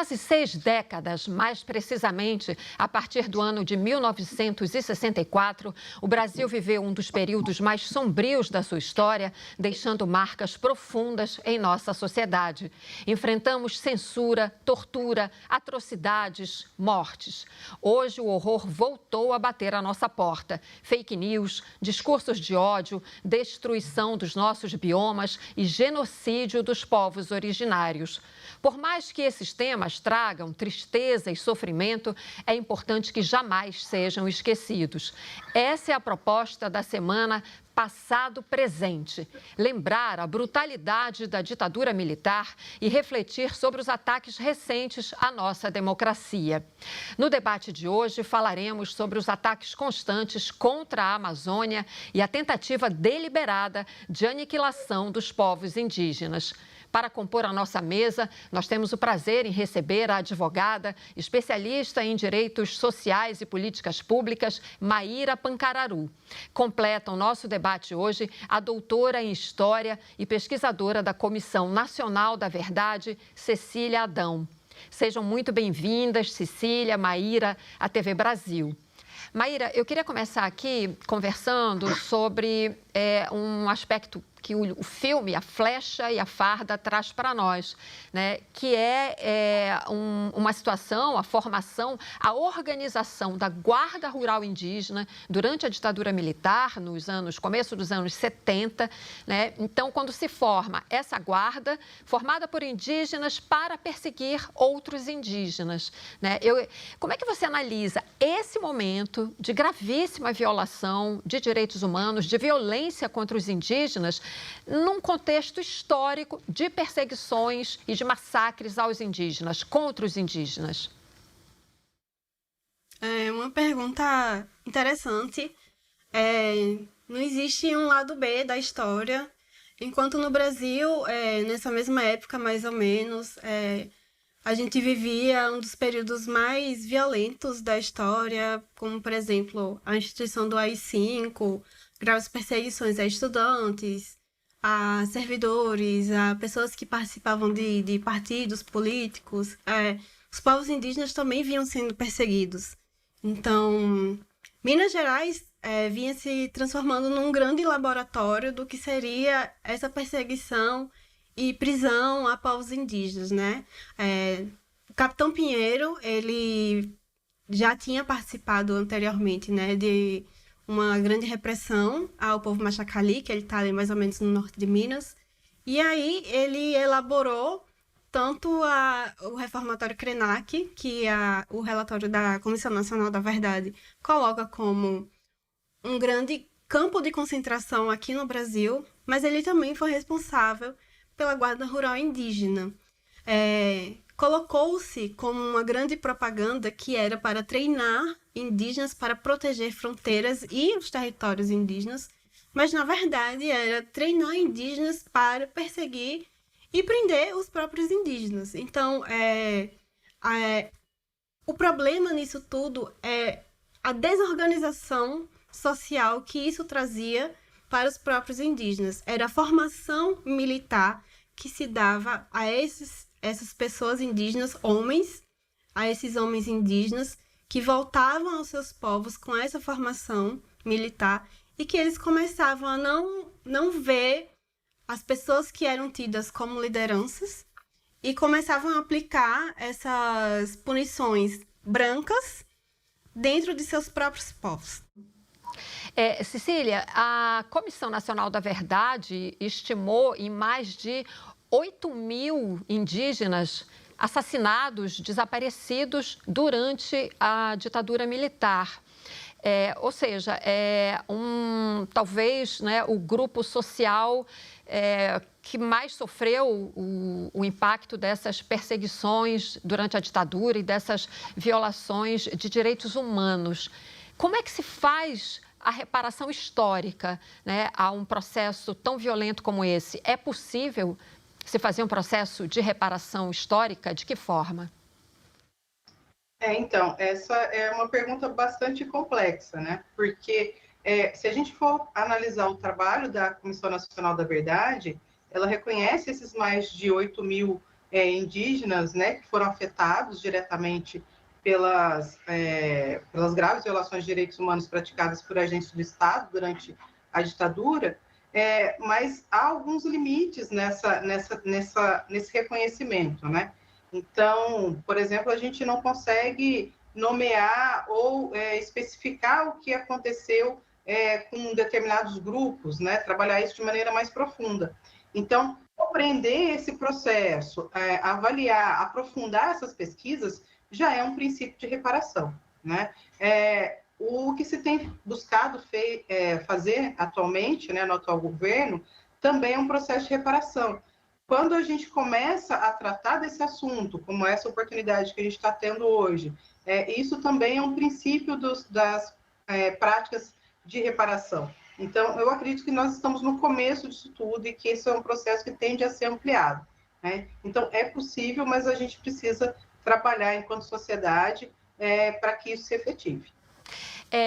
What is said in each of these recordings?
quase 6 décadas, mais precisamente a partir do ano de 1964, o Brasil viveu um dos períodos mais sombrios da sua história, deixando marcas profundas em nossa sociedade. Enfrentamos censura, tortura, atrocidades, mortes. Hoje o horror voltou a bater à nossa porta. Fake news, discursos de ódio, destruição dos nossos biomas e genocídio dos povos originários. Por mais que esses temas tragam tristeza e sofrimento, é importante que jamais sejam esquecidos. Essa é a proposta da semana Passado Presente. Lembrar a brutalidade da ditadura militar e refletir sobre os ataques recentes à nossa democracia. No debate de hoje, falaremos sobre os ataques constantes contra a Amazônia e a tentativa deliberada de aniquilação dos povos indígenas. Para compor a nossa mesa, nós temos o prazer em receber a advogada, especialista em direitos sociais e políticas públicas, Maíra Pancararu. Completa o nosso debate hoje a doutora em História e pesquisadora da Comissão Nacional da Verdade, Cecília Adão. Sejam muito bem-vindas, Cecília, Maíra, à TV Brasil. Maíra, eu queria começar aqui conversando sobre um aspecto que o filme A Flecha e a Farda traz para nós, né? Que é uma situação, a formação, a organização da Guarda Rural Indígena durante a ditadura militar, começo dos anos 70, né? Então, quando se forma essa guarda, formada por indígenas para perseguir outros indígenas, né? Como é que você analisa esse momento de gravíssima violação de direitos humanos, de violência contra os indígenas, num contexto histórico de perseguições e de massacres aos indígenas, contra os indígenas? É uma pergunta interessante. Não existe um lado B da história, enquanto no Brasil, nessa mesma época, mais ou menos, a gente vivia um dos períodos mais violentos da história, como, por exemplo, a instituição do AI-5, graves perseguições a estudantes, a servidores, a pessoas que participavam de partidos políticos. Os povos indígenas também vinham sendo perseguidos. Então, Minas Gerais vinha se transformando num grande laboratório do que seria essa perseguição e prisão a povos indígenas, né? O Capitão Pinheiro, ele já tinha participado anteriormente, né, de uma grande repressão ao povo Machacali, que ele está ali mais ou menos no norte de Minas. E aí ele elaborou tanto o reformatório Krenak, que o relatório da Comissão Nacional da Verdade coloca como um grande campo de concentração aqui no Brasil, mas ele também foi responsável pela Guarda Rural Indígena. Colocou-se como uma grande propaganda que era para treinar indígenas para proteger fronteiras e os territórios indígenas, mas na verdade era treinar indígenas para perseguir e prender os próprios indígenas. Então, o problema nisso tudo é a desorganização social que isso trazia para os próprios indígenas. Era a formação militar que se dava a essas pessoas indígenas, a esses homens indígenas, que voltavam aos seus povos com essa formação militar e que eles começavam a não ver as pessoas que eram tidas como lideranças e começavam a aplicar essas punições brancas dentro de seus próprios povos. Cecília, a Comissão Nacional da Verdade estimou em mais de 8.000 indígenas assassinados, desaparecidos durante a ditadura militar. Ou seja, talvez, né, o grupo social que mais sofreu o impacto dessas perseguições durante a ditadura e dessas violações de direitos humanos. Como é que se faz a reparação histórica, né, a um processo tão violento como esse? É possível se fazer um processo de reparação histórica? De que forma? Então, essa é uma pergunta bastante complexa, né? Porque se a gente for analisar o trabalho da Comissão Nacional da Verdade, ela reconhece esses mais de 8.000 indígenas, né, que foram afetados diretamente pelas graves violações de direitos humanos praticadas por agentes do Estado durante a ditadura, mas há alguns limites nesse reconhecimento, né? Então, por exemplo, a gente não consegue nomear ou especificar o que aconteceu com determinados grupos, né? Trabalhar isso de maneira mais profunda. Então, compreender esse processo, avaliar, aprofundar essas pesquisas, já é um princípio de reparação, né? O que se tem buscado fazer atualmente, né, no atual governo, também é um processo de reparação. Quando a gente começa a tratar desse assunto, como essa oportunidade que a gente está tendo hoje, isso também é um princípio das práticas de reparação. Então, eu acredito que nós estamos no começo disso tudo e que esse é um processo que tende a ser ampliado, né? Então, é possível, mas a gente precisa trabalhar enquanto sociedade para que isso se efetive.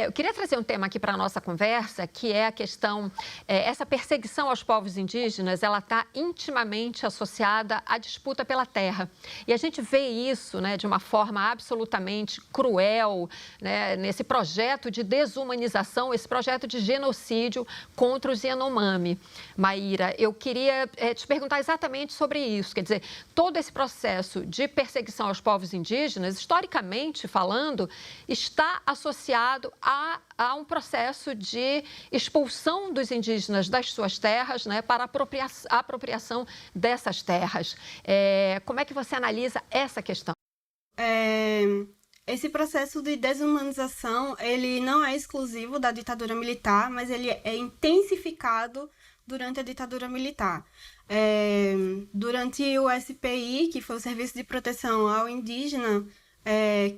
Eu queria trazer um tema aqui para a nossa conversa, que é a questão, essa perseguição aos povos indígenas, ela está intimamente associada à disputa pela terra. E a gente vê isso, né, de uma forma absolutamente cruel, né, nesse projeto de desumanização, esse projeto de genocídio contra os Yanomami. Maíra, eu queria te perguntar exatamente sobre isso. Quer dizer, todo esse processo de perseguição aos povos indígenas, historicamente falando, está associado a um processo de expulsão dos indígenas das suas terras, né, para a apropriação dessas terras. Como é que você analisa essa questão? Esse processo de desumanização, ele não é exclusivo da ditadura militar, mas ele é intensificado durante a ditadura militar. Durante o SPI, que foi o Serviço de Proteção ao Indígena,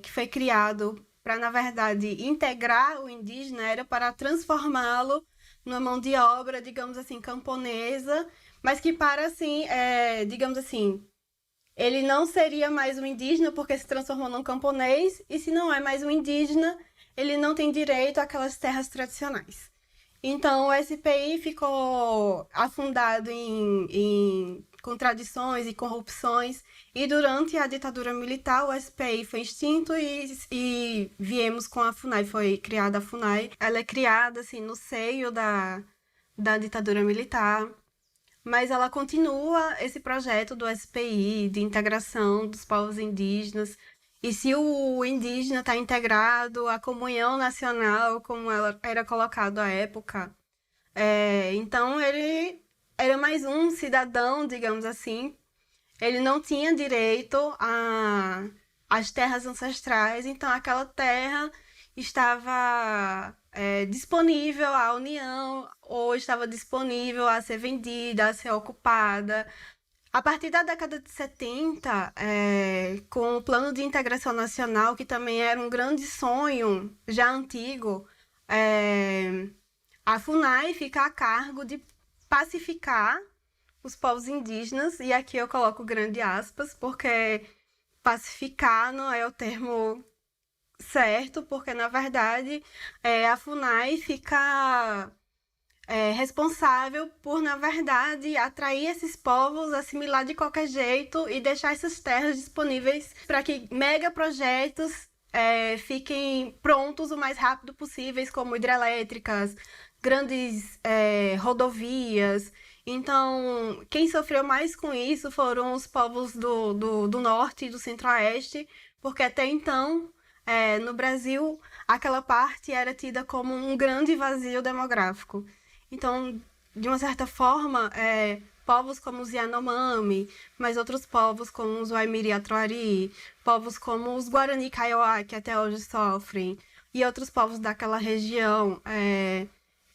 que foi criado para, na verdade, integrar o indígena, era para transformá-lo numa mão de obra, digamos assim, camponesa, mas que para, assim, digamos assim, ele não seria mais um indígena porque se transformou num camponês, e se não é mais um indígena, ele não tem direito àquelas terras tradicionais. Então, o SPI ficou afundado em contradições e corrupções, e durante a ditadura militar, o SPI foi extinto e viemos com a FUNAI, foi criada a FUNAI. Ela é criada, assim, no seio da ditadura militar, mas ela continua esse projeto do SPI, de integração dos povos indígenas. E se o indígena está integrado à comunhão nacional, como ela era colocado à época, então ele era mais um cidadão, digamos assim. Ele não tinha direito às terras ancestrais, então aquela terra estava disponível à União, ou estava disponível a ser vendida, a ser ocupada. A partir da década de 70, com o Plano de Integração Nacional, que também era um grande sonho, já antigo, a FUNAI fica a cargo de pacificar os povos indígenas, e aqui eu coloco grande aspas, porque pacificar não é o termo certo, porque, na verdade, a FUNAI fica responsável por, na verdade, atrair esses povos, assimilar de qualquer jeito e deixar essas terras disponíveis para que megaprojetos fiquem prontos o mais rápido possíveis, como hidrelétricas, grandes rodovias. Então, quem sofreu mais com isso foram os povos do norte e do centro-oeste, porque até então, no Brasil, aquela parte era tida como um grande vazio demográfico. Então, de uma certa forma, povos como os Yanomami, mas outros povos como os Waimiri-Atuari, povos como os Guarani-Kaiowá, que até hoje sofrem, e outros povos daquela região,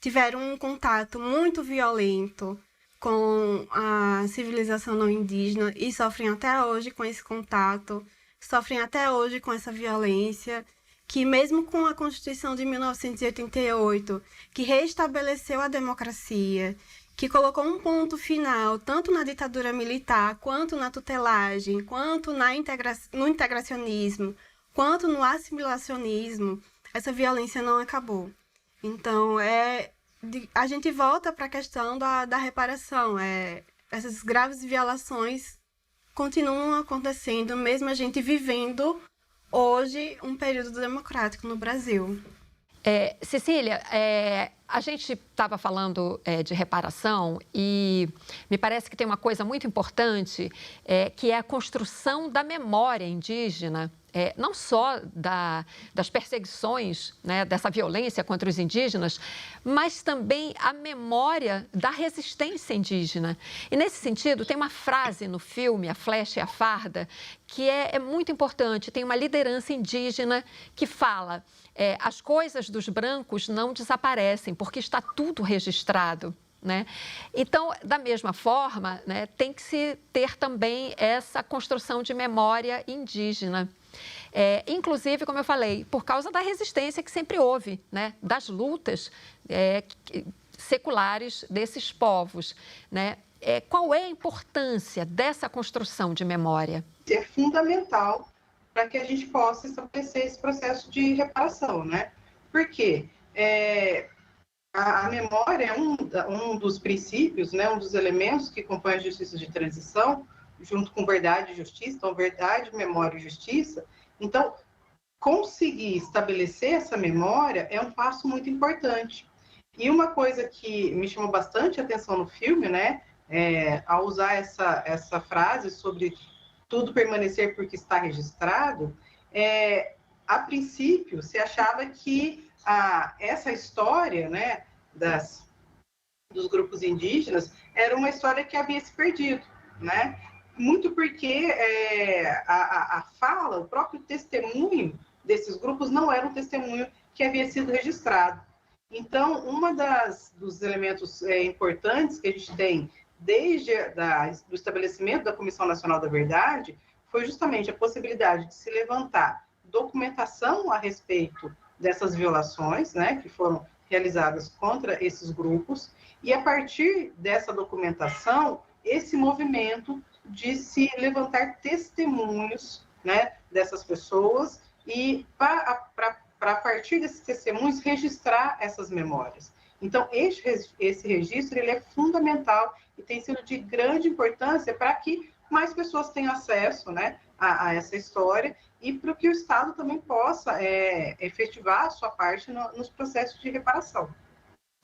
tiveram um contato muito violento com a civilização não indígena e sofrem até hoje com esse contato, sofrem até hoje com essa violência, que mesmo com a Constituição de 1988, que restabeleceu a democracia, que colocou um ponto final tanto na ditadura militar, quanto na tutelagem, quanto no integracionismo, quanto no assimilacionismo, essa violência não acabou. Então, a gente volta para a questão da reparação. Essas graves violações continuam acontecendo, mesmo a gente vivendo hoje um período democrático no Brasil. Cecília, a gente estava falando de reparação e me parece que tem uma coisa muito importante, que é a construção da memória indígena, não só das perseguições, né, dessa violência contra os indígenas, mas também a memória da resistência indígena. E, nesse sentido, tem uma frase no filme A Flecha e a Farda que é muito importante. Tem uma liderança indígena que fala: as coisas dos brancos não desaparecem, porque está tudo registrado. Né? Então, da mesma forma, né, tem que se ter também essa construção de memória indígena. Inclusive, como eu falei, por causa da resistência que sempre houve, né, das lutas seculares desses povos. Né? Qual é a importância dessa construção de memória? É fundamental para que a gente possa estabelecer esse processo de reparação, né? Porque a memória é um dos princípios, né, um dos elementos que compõem a justiça de transição, junto com verdade e justiça. Então, verdade, memória e justiça. Então, conseguir estabelecer essa memória é um passo muito importante. E uma coisa que me chamou bastante atenção no filme, né, ao usar essa frase sobre tudo permanecer porque está registrado, a princípio se achava que essa história, né, dos grupos indígenas era uma história que havia se perdido, né? Muito porque a fala, o próprio testemunho desses grupos não era um testemunho que havia sido registrado. Então, dos elementos importantes que a gente tem desde do estabelecimento da Comissão Nacional da Verdade foi justamente a possibilidade de se levantar documentação a respeito dessas violações, né, que foram realizadas contra esses grupos, e a partir dessa documentação, esse movimento de se levantar testemunhos, né, dessas pessoas e para a partir desses testemunhos registrar essas memórias. Então, esse registro ele é fundamental e tem sido de grande importância para que mais pessoas tenham acesso, né, a essa história e para que o Estado também possa efetivar a sua parte nos processos de reparação.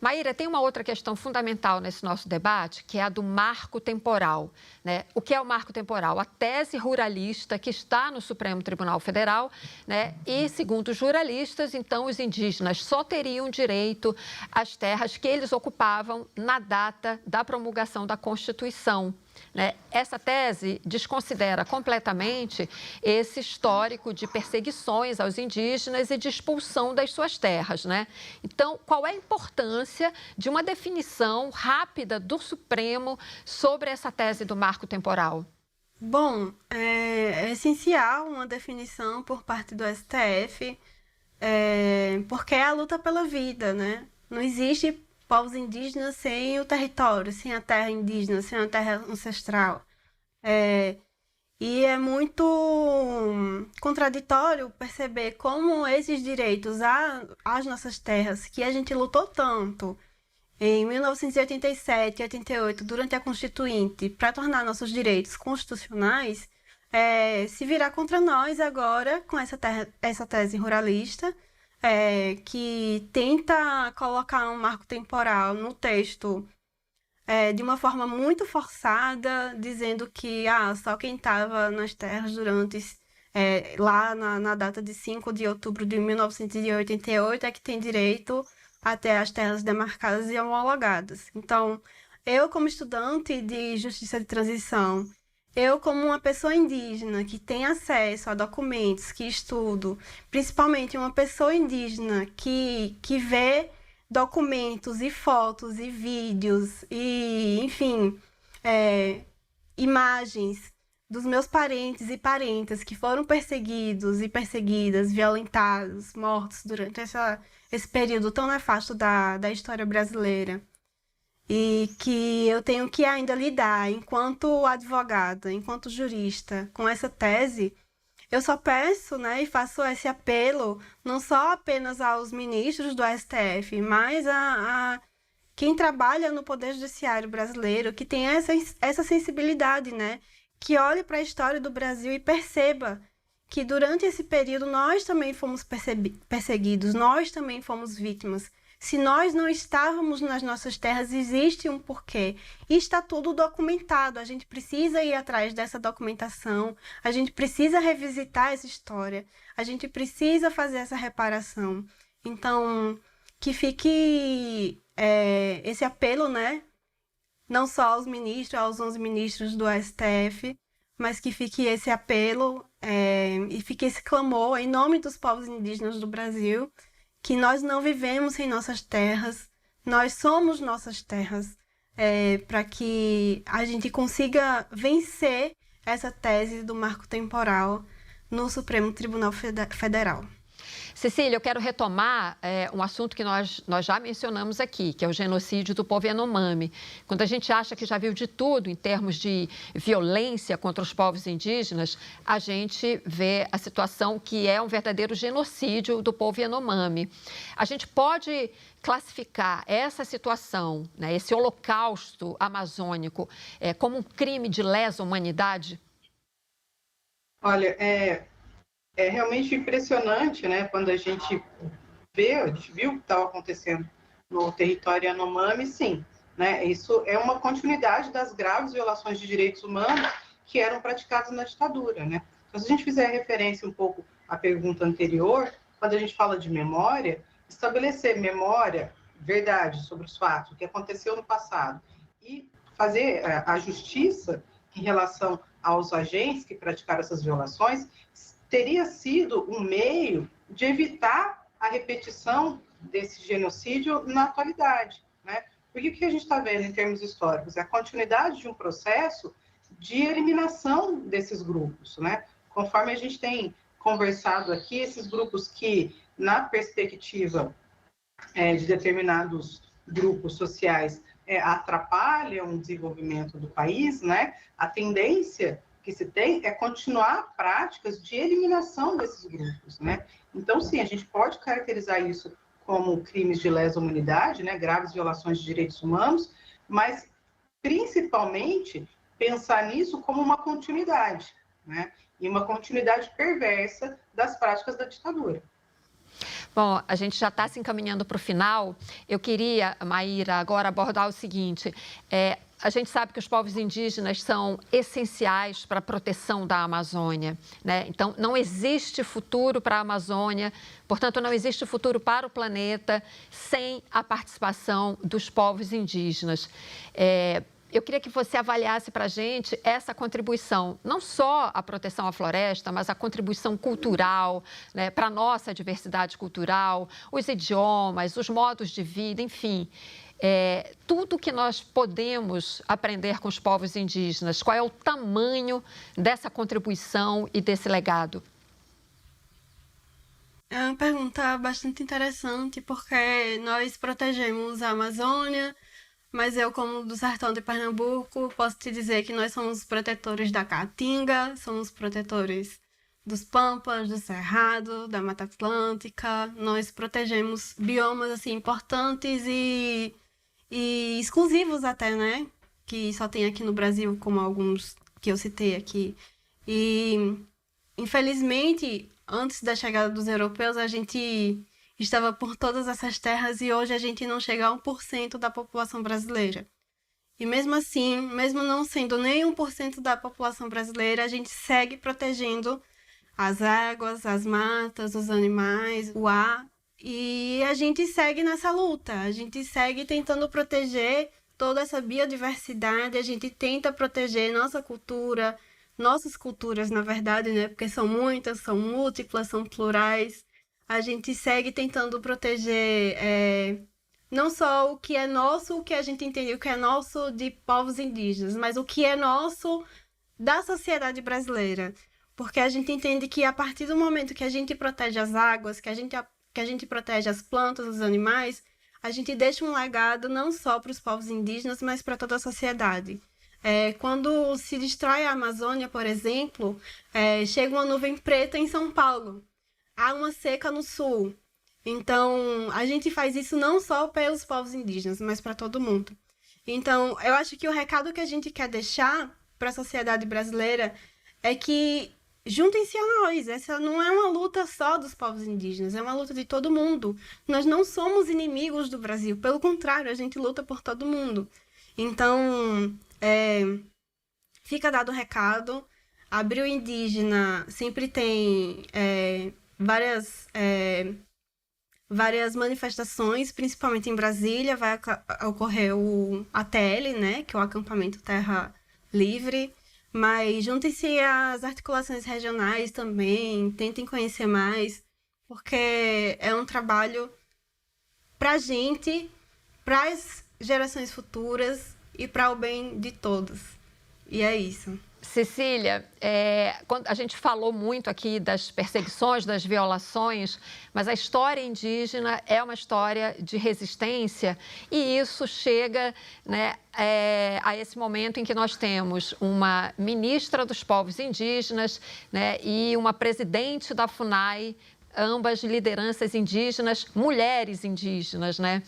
Maíra, tem uma outra questão fundamental nesse nosso debate, que é a do marco temporal. Né? O que é o marco temporal? A tese ruralista que está no Supremo Tribunal Federal, né? E, segundo os ruralistas, então, os indígenas só teriam direito às terras que eles ocupavam na data da promulgação da Constituição. Né? Essa tese desconsidera completamente esse histórico de perseguições aos indígenas e de expulsão das suas terras. Né? Então, qual é a importância de uma definição rápida do Supremo sobre essa tese do marco temporal? Bom, é essencial uma definição por parte do STF, porque é a luta pela vida, né? Não existe povos indígenas sem o território, sem a terra indígena, sem a terra ancestral. E é muito contraditório perceber como esses direitos às nossas terras, que a gente lutou tanto em 1987 e 88, durante a Constituinte, para tornar nossos direitos constitucionais, se virar contra nós agora com essa tese ruralista, que tenta colocar um marco temporal no texto de uma forma muito forçada, dizendo que só quem estava nas terras durante lá na data de 5 de outubro de 1988 é que tem direito até as terras demarcadas e homologadas. Então, eu como estudante de Justiça de Transição, eu como uma pessoa indígena que tem acesso a documentos, que estudo, principalmente uma pessoa indígena que vê documentos e fotos e vídeos e, enfim, imagens dos meus parentes e parentas que foram perseguidos e perseguidas, violentados, mortos durante esse período tão nefasto da história brasileira. E que eu tenho que ainda lidar, enquanto advogada, enquanto jurista, com essa tese, eu só peço, né, e faço esse apelo, não só apenas aos ministros do STF, mas a quem trabalha no Poder Judiciário brasileiro, que tem essa sensibilidade, né, que olhe para a história do Brasil e perceba que durante esse período nós também fomos perseguidos, nós também fomos vítimas. Se nós não estávamos nas nossas terras, existe um porquê. E está tudo documentado. A gente precisa ir atrás dessa documentação, a gente precisa revisitar essa história, a gente precisa fazer essa reparação. Então, que fique esse apelo, né? Não só aos ministros, aos 11 ministros do STF, mas que fique esse apelo e fique esse clamor em nome dos povos indígenas do Brasil, que nós não vivemos sem nossas terras, nós somos nossas terras, para que a gente consiga vencer essa tese do marco temporal no Supremo Tribunal Federal. Cecília, eu quero retomar um assunto que nós já mencionamos aqui, que é o genocídio do povo Yanomami. Quando a gente acha que já viu de tudo em termos de violência contra os povos indígenas, a gente vê a situação que é um verdadeiro genocídio do povo Yanomami. A gente pode classificar essa situação, né, esse holocausto amazônico, como um crime de lesa humanidade? Olha, é realmente impressionante, né, quando a gente viu o que estava acontecendo no território Yanomami, sim, né, isso é uma continuidade das graves violações de direitos humanos que eram praticadas na ditadura, né. Então, se a gente fizer referência um pouco à pergunta anterior, quando a gente fala de memória, estabelecer memória, verdade sobre os fatos, o que aconteceu no passado, e fazer a justiça em relação aos agentes que praticaram essas violações, teria sido um meio de evitar a repetição desse genocídio na atualidade, né? Porque o que a gente está vendo em termos históricos é a continuidade de um processo de eliminação desses grupos, né? Conforme a gente tem conversado aqui, esses grupos que, na perspectiva de determinados grupos sociais, atrapalham o desenvolvimento do país, né? A tendência que se tem é continuar práticas de eliminação desses grupos, né? Então, sim, a gente pode caracterizar isso como crimes de lesa humanidade, né? Graves violações de direitos humanos, mas, principalmente, pensar nisso como uma continuidade, né? E uma continuidade perversa das práticas da ditadura. Bom, a gente já está se encaminhando para o final. Eu queria, Maíra, agora abordar o seguinte. A gente sabe que os povos indígenas são essenciais para a proteção da Amazônia, né? Então, não existe futuro para a Amazônia, portanto, não existe futuro para o planeta sem a participação dos povos indígenas. Eu queria que você avaliasse para a gente essa contribuição, não só a proteção à floresta, mas a contribuição cultural, né, para a nossa diversidade cultural, os idiomas, os modos de vida, enfim. Tudo que nós podemos aprender com os povos indígenas, qual é o tamanho dessa contribuição e desse legado? É uma pergunta bastante interessante, porque nós protegemos a Amazônia, mas eu, como do sertão de Pernambuco, posso te dizer que nós somos protetores da Caatinga, somos protetores dos Pampas, do Cerrado, da Mata Atlântica. Nós protegemos biomas assim, importantes e exclusivos até, né? Que só tem aqui no Brasil, como alguns que eu citei aqui. E, infelizmente, antes da chegada dos europeus, a gente estava por todas essas terras e hoje a gente não chega a 1% da população brasileira. E mesmo assim, mesmo não sendo nem 1% da população brasileira, a gente segue protegendo as águas, as matas, os animais, o ar. E a gente segue nessa luta, a gente segue tentando proteger toda essa biodiversidade, a gente tenta proteger nossa cultura, nossas culturas, na verdade, né? Porque são muitas, são múltiplas, são plurais. A gente segue tentando proteger não só o que é nosso, o que a gente entende, o que é nosso de povos indígenas, mas o que é nosso da sociedade brasileira. Porque a gente entende que a partir do momento que a gente protege as águas, que a gente protege as plantas, os animais, a gente deixa um legado não só para os povos indígenas, mas para toda a sociedade. Quando se destrói a Amazônia, por exemplo, chega uma nuvem preta em São Paulo. Há uma seca no sul. Então, a gente faz isso não só pelos povos indígenas, mas para todo mundo. Então, eu acho que o recado que a gente quer deixar para a sociedade brasileira é que juntem-se a nós. Essa não é uma luta só dos povos indígenas, é uma luta de todo mundo. Nós não somos inimigos do Brasil, pelo contrário, a gente luta por todo mundo. Então, fica dado o recado. Abril Indígena sempre tem várias manifestações, principalmente em Brasília. Vai ocorrer o ATL, né, que é o Acampamento Terra Livre. Mas juntem-se às articulações regionais também, tentem conhecer mais, porque é um trabalho para a gente, para as gerações futuras e para o bem de todos. E é isso. Cecília, a gente falou muito aqui das perseguições, das violações, mas a história indígena é uma história de resistência e isso chega, né, a esse momento em que nós temos uma ministra dos povos indígenas, né, e uma presidente da FUNAI, ambas lideranças indígenas, mulheres indígenas, né?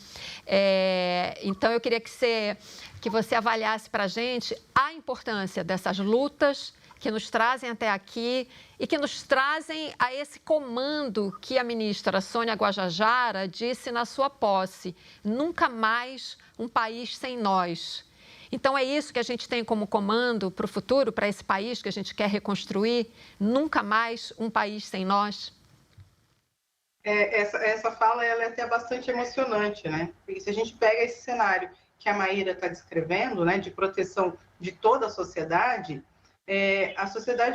Então, eu queria que você avaliasse para a gente a importância dessas lutas que nos trazem até aqui e que nos trazem a esse comando que a ministra Sônia Guajajara disse na sua posse: nunca mais um país sem nós. Então, é isso que a gente tem como comando para o futuro, para esse país que a gente quer reconstruir? Nunca mais um país sem nós? Essa fala ela é até bastante emocionante, né? Porque se a gente pega esse cenário que a Maíra está descrevendo, né, de proteção de toda a sociedade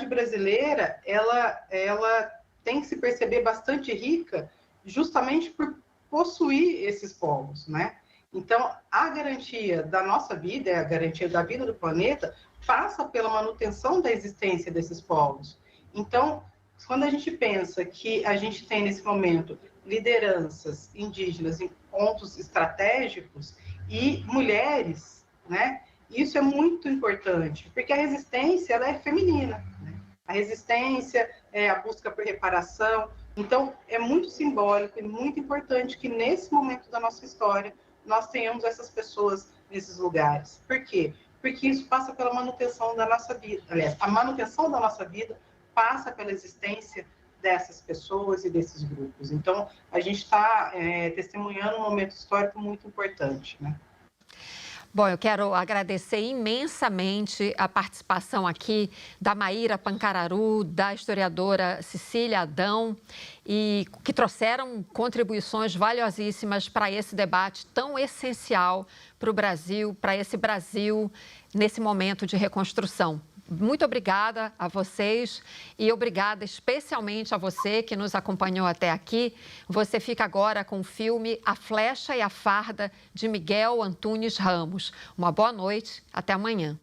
brasileira ela tem que se perceber bastante rica justamente por possuir esses povos, né? Então, a garantia da nossa vida, a garantia da vida do planeta, passa pela manutenção da existência desses povos. Então, quando a gente pensa que a gente tem, nesse momento, lideranças indígenas em pontos estratégicos e mulheres, né? Isso é muito importante, porque a resistência ela é feminina, né? A resistência é a busca por reparação. Então, é muito simbólico e muito importante que, nesse momento da nossa história, nós tenhamos essas pessoas nesses lugares. Por quê? Porque isso passa pela manutenção da nossa vida. Aliás, a manutenção da nossa vida passa pela existência dessas pessoas e desses grupos. Então, a gente está testemunhando um momento histórico muito importante, né? Bom, eu quero agradecer imensamente a participação aqui da Maíra Pancararu, da historiadora Cecília Adão, e que trouxeram contribuições valiosíssimas para esse debate tão essencial para o Brasil, para esse Brasil nesse momento de reconstrução. Muito obrigada a vocês e obrigada especialmente a você que nos acompanhou até aqui. Você fica agora com o filme A Flecha e a Farda, de Miguel Antunes Ramos. Uma boa noite, até amanhã.